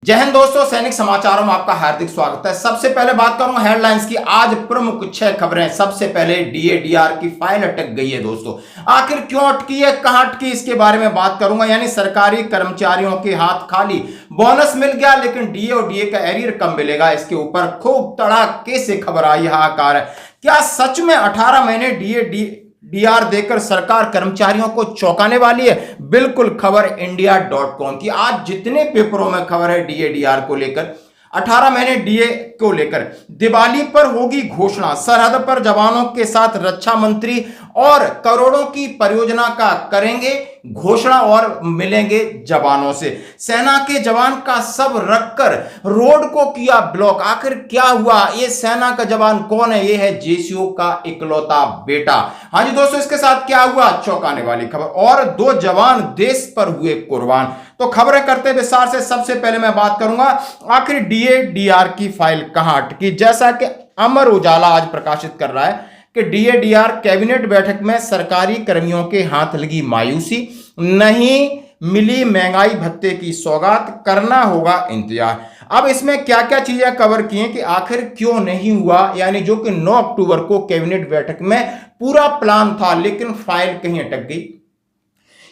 जय हिंद दोस्तों, सैनिक समाचारों में आपका हार्दिक स्वागत है। सबसे पहले बात करूंगा हेडलाइंस की। आज प्रमुख 6 खबरें। सबसे पहले डीए-डीआर की फाइल अटक गई है दोस्तों। आखिर क्यों अटकी है, कहां अटकी, इसके बारे में बात करूंगा। यानी सरकारी कर्मचारियों के हाथ खाली, बोनस मिल गया लेकिन डीए और डीए का एरियर कब मिलेगा, इसके ऊपर खूब तड़ाके से खबर आई, हाहाकार है। क्या सच में 18 महीने डीआर देकर सरकार कर्मचारियों को चौंकाने वाली है? बिल्कुल, खबर इंडिया.com की। आज जितने पेपरों में खबर है डीए-डीआर को लेकर, 18 महीने डीए को लेकर, दिवाली पर होगी घोषणा, सरहद पर जवानों के साथ रक्षा मंत्री और करोड़ों की परियोजना का करेंगे घोषणा और मिलेंगे जवानों से। सेना के जवान का सब रखकर रोड को किया ब्लॉक। आखिर क्या हुआ? ये सेना का जवान कौन है? ये है जेसीओ का इकलौता बेटा। हाँ जी दोस्तों, इसके साथ क्या हुआ? चौंकाने वाली खबर। और 2 जवान देश पर हुए कुर्बान। तो खबरें करते विस्तार से। सबसे पहले मैं बात करूंगा आखिर डीए-डीआर की फाइल कहां अटकी। जैसा कि अमर उजाला आज प्रकाशित कर रहा है कि डीए-डीआर कैबिनेट बैठक में सरकारी कर्मियों के हाथ लगी मायूसी, नहीं मिली महंगाई भत्ते की सौगात, करना होगा इंतजार। अब इसमें क्या क्या चीजें कवर की हैं कि आखिर क्यों नहीं हुआ, यानी जो कि 9 अक्टूबर को कैबिनेट बैठक में पूरा प्लान था लेकिन फाइल कहीं अटक गई,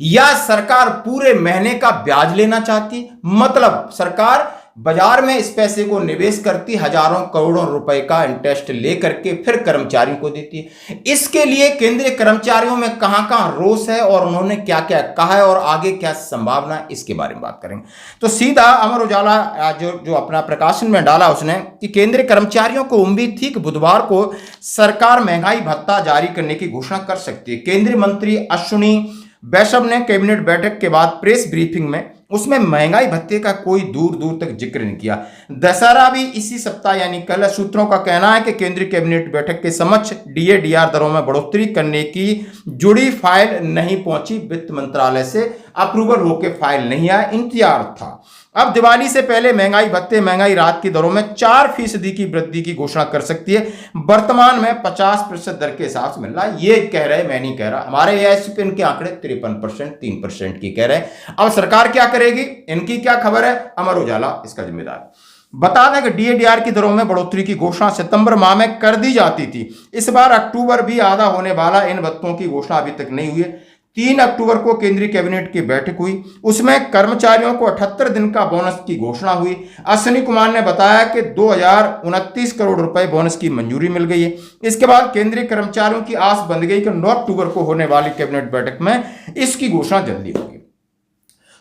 या सरकार पूरे महीने का ब्याज लेना चाहती। मतलब सरकार बाजार में इस पैसे को निवेश करती, हजारों करोड़ों रुपए का इंटरेस्ट लेकर के फिर कर्मचारियों को देती। इसके लिए केंद्रीय कर्मचारियों में कहां कहां रोष है और उन्होंने क्या क्या कहा है और आगे क्या संभावना है, इसके बारे में बात करेंगे। तो सीधा अमर उजाला जो अपना प्रकाशन में डाला उसने कि केंद्रीय कर्मचारियों को उम्मीद थी कि बुधवार को सरकार महंगाई भत्ता जारी करने की घोषणा कर सकती है। केंद्रीय मंत्री अश्विनी वैष्णव ने कैबिनेट बैठक के बाद प्रेस ब्रीफिंग में उसमें महंगाई भत्ते का कोई दूर दूर तक जिक्र नहीं किया। दशहरा भी इसी सप्ताह यानी कल। सूत्रों का कहना है कि केंद्रीय कैबिनेट बैठक के समक्ष डीए-डीआर दरों में बढ़ोतरी करने की जुड़ी फाइल नहीं पहुंची। वित्त मंत्रालय से अप्रूवल होकर फाइल नहीं आया, इंतजार था। अब दिवाली से पहले महंगाई भत्ते, महंगाई राहत की दरों में 4% की वृद्धि की घोषणा कर सकती है। वर्तमान में 50% दर के हिसाब से मिल रहा है। ये कह रहे, मैं नहीं कह रहा, हमारे एएसपीएन के आंकड़े 53%, 3% की कह रहे हैं। अब सरकार क्या करेगी, इनकी क्या खबर है? अमर उजाला इसका जिम्मेदार। बता दें कि डीए-डीआर की दरों में बढ़ोतरी की घोषणा सितंबर माह में कर दी जाती थी। इस बार अक्टूबर भी आधा होने वाला, इन भत्तों की घोषणा अभी तक नहीं हुई है। 3 अक्टूबर को केंद्रीय कैबिनेट की बैठक हुई, उसमें कर्मचारियों को 78 दिन का बोनस की घोषणा हुई। अश्विनी कुमार ने बताया कि 2029 करोड़ रुपए बोनस की मंजूरी मिल गई है। इसके बाद केंद्रीय कर्मचारियों की आस बंध गई कि 9 अक्टूबर को होने वाली कैबिनेट बैठक में इसकी घोषणा जल्दी होगी।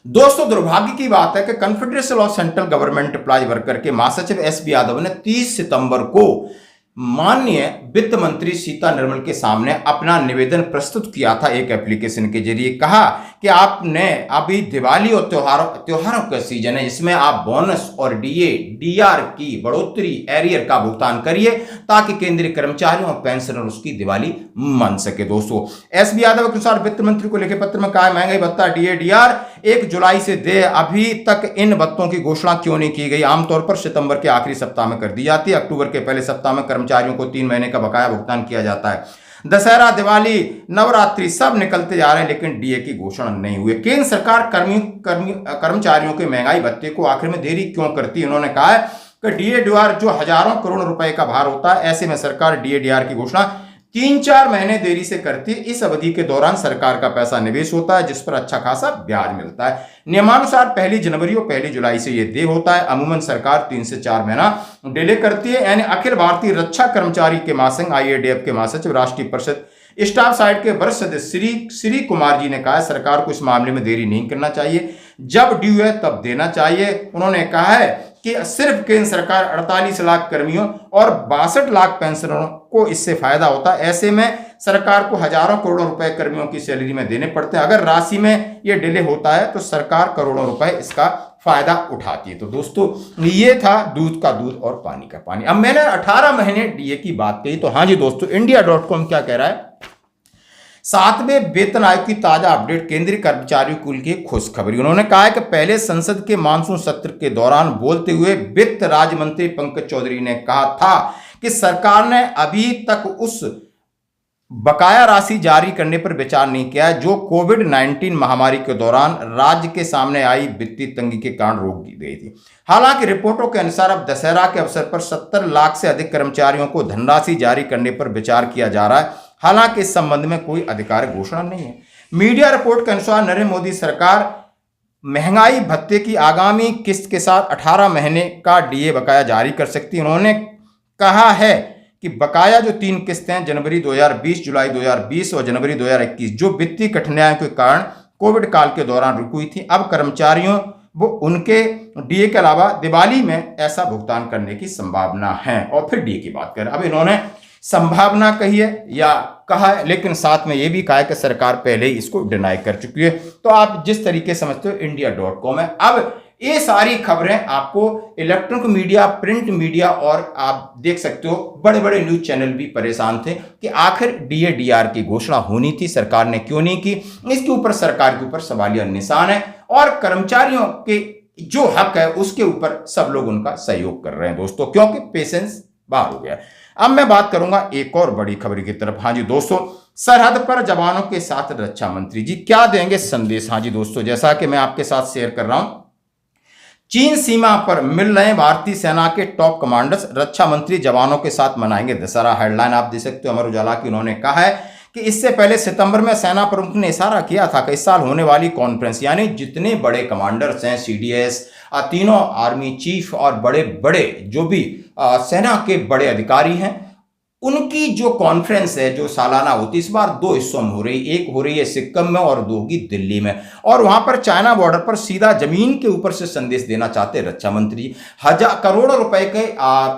दोस्तों, दुर्भाग्य की बात है कि confederation of central government employ worker के महासचिव एसबी यादव ने 30 सितंबर को माननीय वित्त मंत्री सीता निर्मल के सामने अपना निवेदन प्रस्तुत किया था। एक एप्लीकेशन के जरिए कहा कि आपने अभी दिवाली और त्योहारों का सीजन है, इसमें आप बोनस और डीए-डीआर की बढ़ोतरी एरियर का भुगतान करिए ताकि केंद्रीय कर्मचारियों और पेंशनर उसकी दिवाली मन सके। दोस्तों, एसबी यादव के अनुसार वित्त मंत्री को लिखे पत्र में कहा महंगाई भत्ता डीए-डीआर 1 जुलाई से दे। अभी तक इन भत्तों की घोषणा क्यों नहीं की गई? आमतौर पर सितंबर के आखिरी सप्ताह में कर दी जाती है। अक्टूबर के पहले सप्ताह में कर्मचारियों को 3 महीने का बकाया भुगतान किया जाता है। दशहरा, दिवाली, नवरात्रि सब निकलते जा रहे हैं लेकिन डीए की घोषणा नहीं हुई। केंद्र सरकार कर्मचारियों के महंगाई भत्ते को आखिर में देरी क्यों करती है? उन्होंने कहा है कि डीए-डीआर जो हजारों करोड़ रुपए का भार होता है, ऐसे में सरकार डीए-डीआर की घोषणा 3-4 महीने देरी से करती है। इस अवधि के दौरान सरकार का पैसा निवेश होता है जिस पर अच्छा खासा ब्याज मिलता है। नियमानुसार 1 जनवरी और 1 जुलाई से यह देय होता है। अमूमन सरकार 3 से 4 महीना डिले करती है। यानी अखिल भारतीय रक्षा कर्मचारी के महासंघ आईएडीएफ के महासचिव, राष्ट्रीय परिषद स्टाफ साइड के वरिष्ठ सदस्य श्री कुमार जी ने कहा सरकार को इस मामले में देरी नहीं करना चाहिए, जब ड्यू है तब देना चाहिए। उन्होंने कहा है कि सिर्फ केंद्र सरकार 48 लाख कर्मियों और 62 लाख पेंशनरों को इससे फायदा होता है। ऐसे में सरकार को हजारों करोड़ों रुपए कर्मियों की सैलरी में देने पड़ते हैं। अगर राशि में यह डिले होता है तो सरकार करोड़ों रुपए इसका फायदा उठाती है। तो दोस्तों, ये था दूध का दूध और पानी का पानी। अब मैंने 18 महीने डीए की बात कही, तो हाँ जी दोस्तों, इंडिया.com क्या कह रहा है? 7वें वेतन आयोग की ताजा अपडेट, केंद्रीय कर्मचारियों के लिए खुशखबरी। उन्होंने कहा है कि पहले संसद के मानसून सत्र के दौरान बोलते हुए वित्त राज्य मंत्री पंकज चौधरी ने कहा था कि सरकार ने अभी तक उस बकाया राशि जारी करने पर विचार नहीं किया है, जो कोविड-19 महामारी के दौरान राज्य के सामने आई वित्तीय तंगी के कारण रोक दी गई थी। हालांकि रिपोर्टों के अनुसार अब दशहरा के अवसर पर 70 लाख से अधिक कर्मचारियों को धनराशि जारी करने पर विचार किया जा रहा है। हालांकि इस संबंध में कोई आधिकारिक घोषणा नहीं है। मीडिया रिपोर्ट के अनुसार नरेंद्र मोदी सरकार महंगाई भत्ते की आगामी किस्त के साथ 18 महीने का डीए बकाया जारी कर सकती है। उन्होंने कहा है कि बकाया जो 3 किस्तें हैं, जनवरी 2020, जुलाई 2020 और जनवरी 2021, जो वित्तीय कठिनाइयों के कारण कोविड काल के दौरान रुकी हुई थी, अब कर्मचारियों वो उनके डीए के अलावा दिवाली में ऐसा भुगतान करने की संभावना है। और फिर डीए की बात करें, अब इन्होंने संभावना कही है या कहा है, लेकिन साथ में यह भी कहा है कि सरकार पहले ही इसको डिनाई कर चुकी है। तो आप जिस तरीके समझते हो india.com है। अब ये सारी खबरें आपको इलेक्ट्रॉनिक मीडिया, प्रिंट मीडिया और आप देख सकते हो बड़े बड़े न्यूज चैनल भी परेशान थे कि आखिर डीए डीआर की घोषणा होनी थी, सरकार ने क्यों नहीं की। इसके ऊपर सरकार के ऊपर सवालिया निशान है और कर्मचारियों के जो हक है उसके ऊपर सब लोग उनका सहयोग कर रहे हैं दोस्तों, क्योंकि पेशेंस बाहर हो गया। अब मैं बात करूंगा एक और बड़ी खबर की तरफ। हाँ जी दोस्तों, सरहद पर जवानों के साथ रक्षा मंत्री जी क्या देंगे संदेश। हाँ जी दोस्तों, जैसा कि मैं आपके साथ शेयर कर रहा हूं, चीन सीमा पर मिल रहे भारतीय सेना के टॉप कमांडर्स, रक्षा मंत्री जवानों के साथ मनाएंगे दशहरा। हेडलाइन आप देख सकते हो अमर उजाला की। उन्होंने कहा है कि इससे पहले सितंबर में सेना प्रमुख ने इशारा किया था कि इस साल होने वाली कॉन्फ्रेंस, यानी जितने बड़े कमांडर्स हैं, सीडीएस, तीनों आर्मी चीफ और बड़े बड़े जो भी सेना के बड़े अधिकारी हैं, उनकी जो कॉन्फ्रेंस है जो सालाना होती है, इस बार 2 हिस्सों में हो रही। एक हो रही है सिक्किम में और 2 होगी दिल्ली में। और वहां पर चाइना बॉर्डर पर सीधा जमीन के ऊपर से संदेश देना चाहते हैं रक्षा मंत्री। 1000 करोड़ रुपए के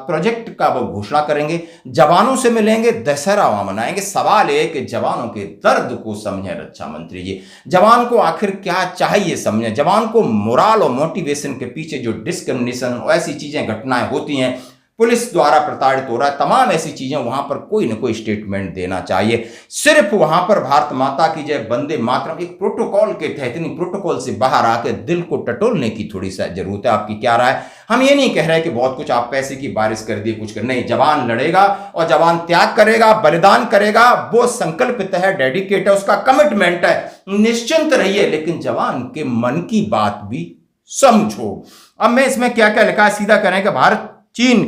प्रोजेक्ट का वो घोषणा करेंगे, जवानों से मिलेंगे, दशहरा वहां मनाएंगे। सवाल है कि जवानों के दर्द को समझें रक्षा मंत्री जी, जवान को आखिर क्या चाहिए समझें। जवान को मोरल और मोटिवेशन के पीछे जो डिस्क्रिमिनेशन और ऐसी चीजें घटनाएं होती हैं, पुलिस द्वारा प्रताड़ित हो रहा है, तमाम ऐसी चीजें, वहां पर कोई ना कोई स्टेटमेंट देना चाहिए। सिर्फ वहां पर भारत माता की जय, वंदे मातरम एक प्रोटोकॉल के तहत, नहीं प्रोटोकॉल से बाहर आकर दिल को टटोलने की थोड़ी सा जरूरत है। आपकी क्या राय? हम ये नहीं कह रहे कि बहुत कुछ आप पैसे की बारिश कर दिए, कुछ कर नहीं। जवान लड़ेगा और जवान त्याग करेगा, बलिदान करेगा, वो संकल्पित है, डेडिकेट है, उसका कमिटमेंट है, निश्चिंत रहिए। लेकिन जवान के मन की बात भी समझो। अब मैं इसमें क्या क्या लिखा है सीधा करें कि भारत चीन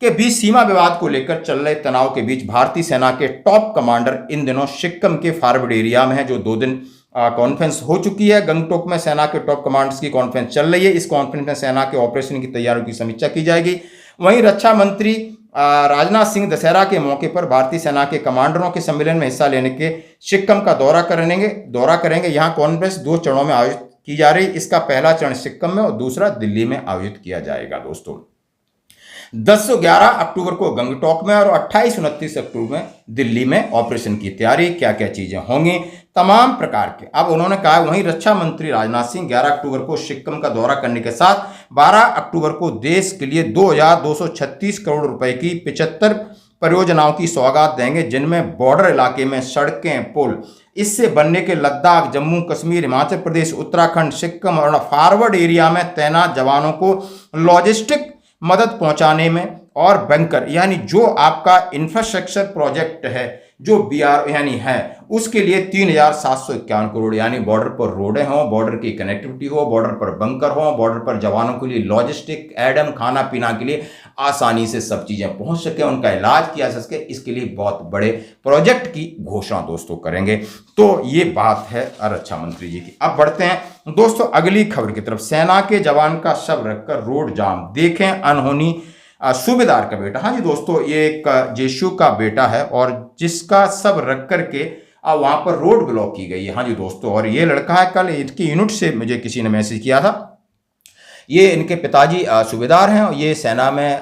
के बीच सीमा विवाद को लेकर चल रहे तनाव के बीच भारतीय सेना के टॉप कमांडर इन दिनों सिक्किम के फॉरवर्ड एरिया में है, जो 2 दिन कॉन्फ्रेंस हो चुकी है। गंगटोक में सेना के टॉप कमांडर्स की कॉन्फ्रेंस चल रही है। इस कॉन्फ्रेंस में सेना के ऑपरेशन की तैयारियों की समीक्षा की जाएगी। वहीं रक्षा मंत्री राजनाथ सिंह दशहरा के मौके पर भारतीय सेना के कमांडरों के सम्मेलन में हिस्सा लेने के सिक्किम का दौरा करेंगे। यहाँ कॉन्फ्रेंस 2 चरणों में आयोजित की जा रही। इसका पहला चरण सिक्किम में और दूसरा दिल्ली में आयोजित किया जाएगा दोस्तों। 10-11 अक्टूबर को गंगटोक में और 28-29 अक्टूबर में दिल्ली में ऑपरेशन की तैयारी, क्या क्या चीजें होंगी, तमाम प्रकार के। अब उन्होंने कहा वहीं रक्षा मंत्री राजनाथ सिंह 11 अक्टूबर को सिक्किम का दौरा करने के साथ 12 अक्टूबर को देश के लिए 2236 करोड़ रुपए की 75 परियोजनाओं की सौगात देंगे, जिनमें बॉर्डर इलाके में सड़कें, पुल, इससे बनने के लद्दाख, जम्मू कश्मीर, हिमाचल प्रदेश, उत्तराखंड, सिक्किम और फॉरवर्ड एरिया में तैनात जवानों को लॉजिस्टिक मदद पहुंचाने में, और बैंकर यानी जो आपका इंफ्रास्ट्रक्चर प्रोजेक्ट है जो बीआर यानी है, उसके लिए 3751 करोड़, यानी बॉर्डर पर रोडें हों, बॉर्डर की कनेक्टिविटी हो, बॉर्डर पर बंकर हो, बॉर्डर पर जवानों के लिए लॉजिस्टिक, एडम, खाना पीना के लिए आसानी से सब चीजें पहुंच सके, उनका इलाज किया जा सके, इसके लिए बहुत बड़े प्रोजेक्ट की घोषणा दोस्तों करेंगे। तो ये बात है रक्षा मंत्री जी की। अब बढ़ते हैं दोस्तों अगली खबर की तरफ। सेना के जवान का शव रखकर रोड जाम, देखें अनहोनी सूबेदार का बेटा। हाँ जी दोस्तों, ये एक जेशु का बेटा है और जिसका सब रख करके वहां पर रोड ब्लॉक की गई है। हाँ जी दोस्तों, और ये लड़का है, कल इसकी यूनिट से मुझे किसी ने मैसेज किया था। ये इनके पिताजी सूबेदार हैं और ये सेना में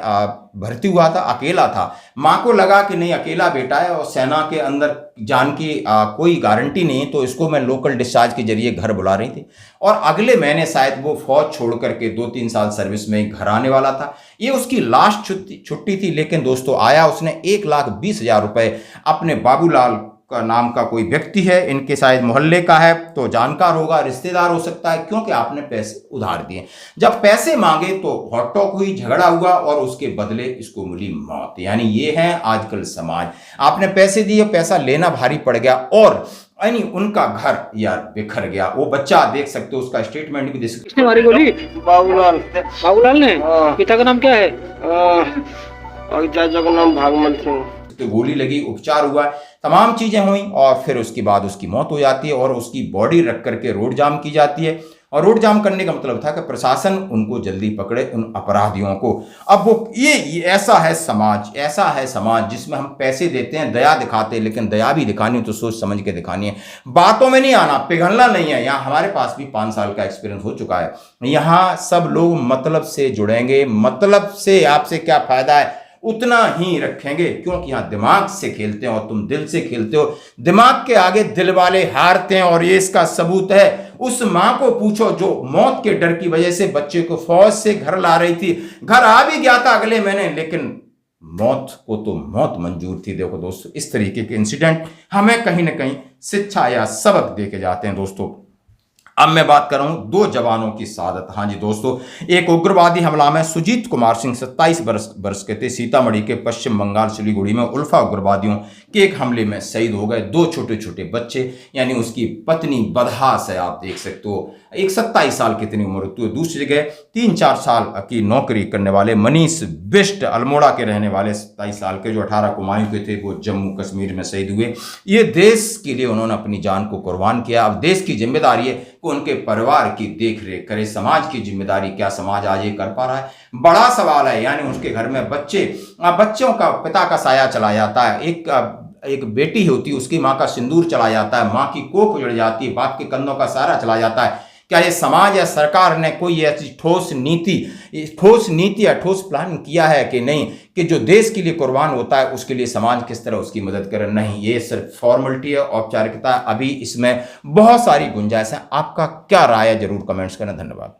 भर्ती हुआ था, अकेला था। माँ को लगा कि नहीं अकेला बेटा है और सेना के अंदर जान की कोई गारंटी नहीं, तो इसको मैं लोकल डिस्चार्ज के जरिए घर बुला रही थी। और अगले महीने शायद वो फौज छोड़ करके 2-3 साल सर्विस में घर आने वाला था। ये उसकी लास्ट छुट्टी थी, लेकिन दोस्तों आया, उसने 1,20,000 रुपए अपने बाबूलाल का नाम का कोई व्यक्ति है, इनके शायद मोहल्ले का है, तो जानकार होगा, रिश्तेदार हो सकता है, क्योंकि आपने पैसे उधार दिए। जब पैसे मांगे तो हॉट टॉक हुई, झगड़ा हुआ और उसके बदले इसको मिली मौत। यानी ये है आजकल समाज। आपने पैसे दिए, पैसा लेना भारी पड़ गया और यानी उनका घर यार बिखर गया। वो बच्चा देख सकते हो, उसका स्टेटमेंट भी देख सकते हो। किसने मारी गोली? बाबूलाल। बाबूलाल ने? पिता का नाम क्या है? और चाचा का नाम भागमल सिंह। तो गोली लगी, उपचार हुआ, तमाम चीजें हुई और फिर उसके बाद उसकी मौत हो जाती है और उसकी बॉडी रख करके रोड जाम की जाती है। और रोड जाम करने का मतलब था कि प्रशासन उनको जल्दी पकड़े, उन अपराधियों को। अब वो ये ऐसा है समाज, ऐसा है समाज जिसमें हम पैसे देते हैं, दया दिखाते हैं, लेकिन दया भी दिखानी है तो सोच समझ के दिखानी है, बातों में नहीं आना, पिघलना नहीं है। यहाँ हमारे पास भी 5 साल का एक्सपीरियंस हो चुका है। यहाँ सब लोग मतलब से जुड़ेंगे, मतलब से आपसे क्या फायदा है उतना ही रखेंगे, क्योंकि यहाँ दिमाग से खेलते हैं और तुम दिल से खेलते हो। दिमाग के आगे दिल वाले हारते हैं और ये इसका सबूत है। उस मां को पूछो जो मौत के डर की वजह से बच्चे को फौज से घर ला रही थी, घर आ भी गया था अगले महीने, लेकिन मौत को तो मौत मंजूर थी। देखो दोस्तों, इस तरीके के इंसिडेंट हमें कहीं ना कहीं शिक्षा या सबक दे के जाते हैं दोस्तों। अब मैं बात कर रहा हूं 2 जवानों की शहादत। हाँ जी दोस्तों, एक उग्रवादी हमला में सुजीत कुमार सिंह 27 वर्ष के थे, सीतामढ़ी के पश्चिम बंगाल सिलीगुड़ी में उल्फा उग्रवादियों के एक हमले में शहीद हो गए 2 छोटे छोटे बच्चे, यानी उसकी पत्नी बदहास है, आप देख सकते हो। एक 27 साल की इतनी उम्र होती है। दूसरी जगह 3-4 साल की नौकरी करने वाले मनीष बिष्ट अल्मोड़ा के रहने वाले 27 साल के, जो 18 कुमायूं के थे, वो जम्मू कश्मीर में शहीद हुए। ये देश के लिए उन्होंने अपनी जान को कुर्बान किया। अब देश की जिम्मेदारी है कि उनके परिवार की देख रेख करे। समाज की जिम्मेदारी क्या समाज आज ये कर पा रहा है? बड़ा सवाल है। यानी उसके घर में बच्चों का पिता का साया चला जाता है, एक बेटी होती है उसकी माँ का सिंदूर चला जाता है, माँ की कोख उजड़ जाती है, बाप के कंधों का सहारा चला जाता है। क्या ये समाज या सरकार ने कोई ऐसी ठोस नीति या ठोस प्लान किया है कि नहीं, कि जो देश के लिए कुर्बान होता है उसके लिए समाज किस तरह उसकी मदद करे? नहीं, ये सिर्फ फॉर्मेलिटी है, औपचारिकता है। अभी इसमें बहुत सारी गुंजाइश है। आपका क्या राय है जरूर कमेंट्स करना। धन्यवाद।